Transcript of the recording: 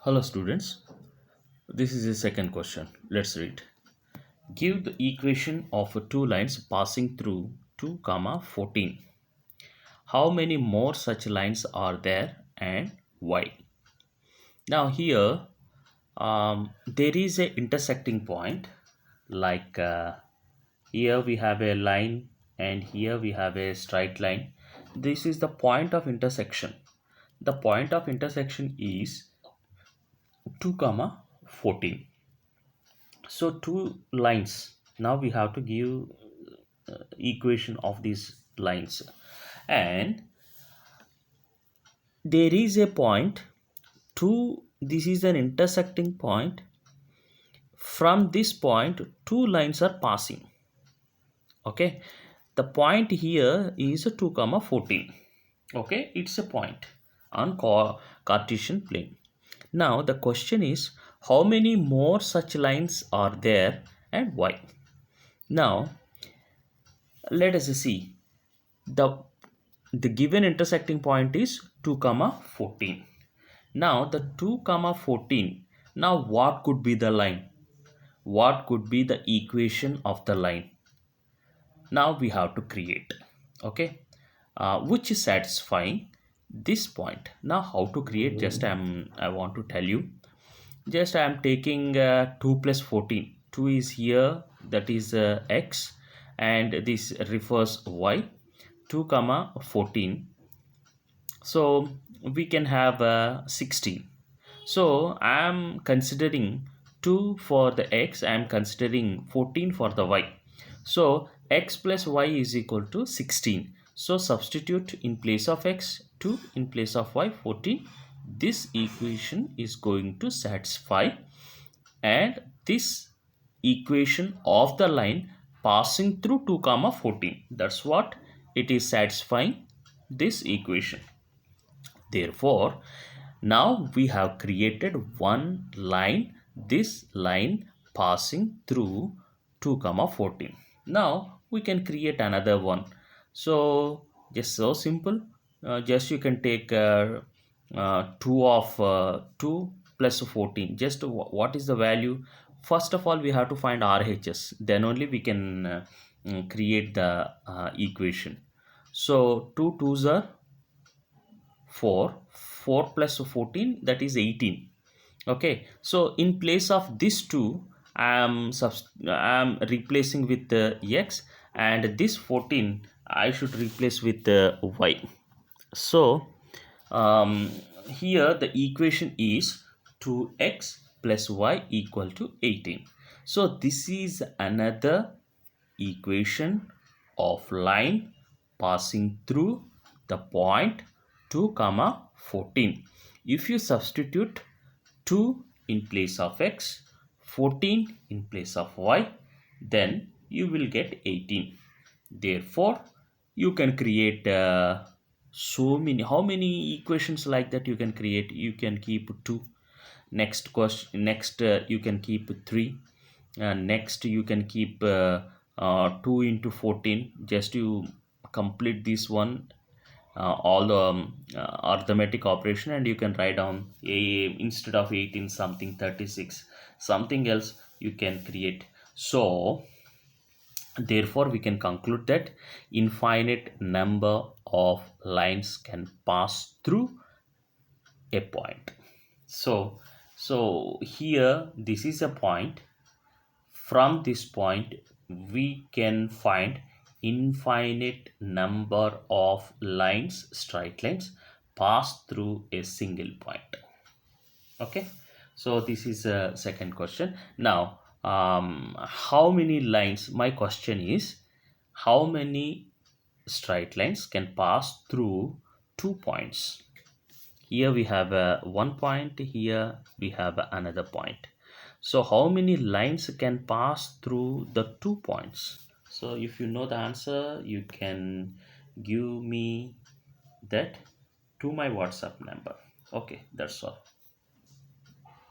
Hello students, this is the second question. Let's read. Give the equation of two lines passing through 2, comma 14. How many more such lines are there and why? Now here there is a intersecting point like here we have a line and here we have a straight line. This is the point of intersection. The point of intersection is 2, comma 14. So two lines, now we have to give equation of these lines, and there is a point two, this is an intersecting point. From this point two lines are passing. Okay, the point here is 2, comma 14. Okay, it's a point on Cartesian plane. Now the question is, how many more such lines are there and why? Now let us see. The given intersecting point is 2, comma 14. Now the 2, comma 14, now what could be the line? What could be the equation of the line? Now we have to create. Okay, which is satisfying this point. Now how to create? Just I want to tell you. Just I am taking 2 plus 14. 2 is here, that is x, and this refers y. 2, comma 14. So we can have 16. So I am considering 2 for the x, I am considering 14 for the y. So x plus y is equal to 16. So substitute in place of x 2, in place of y 14. This equation is going to satisfy, and this equation of the line passing through 2, comma 14, that's what it is satisfying this equation. Therefore now we have created one line, this line passing through 2, comma 14. Now we can create another one. So just so simple, just you can take 2 of 2 plus 14. Just what is the value? First of all we have to find RHS, then only we can create the equation. So 2 2s are 4, 4 plus 14, that is 18. Okay, so in place of this 2 I am replacing with the x, and this 14 I should replace with the y. So here the equation is 2x plus y equal to 18. So this is another equation of line passing through the point 2, comma 14. If you substitute 2 in place of x, 14 in place of y, then you will get 18. Therefore you can create so many, how many equations like that you can create? You can keep 2. Next question, next you can keep 3, and next you can keep 2 into 14. Just you complete this one, all the arithmetic operation, and you can write down a, instead of 18 something 36, something else you can create. So therefore we can conclude that infinite number of lines can pass through a point. So here this is a point. From this point we can find infinite number of lines, straight lines, pass through a single point. Okay, so this is a second question. Now how many lines, my question is how many straight lines can pass through 2 points? Here we have one point, here we have another point. So how many lines can pass through the 2 points? So if you know the answer, you can give me that to my WhatsApp number. Okay, that's all.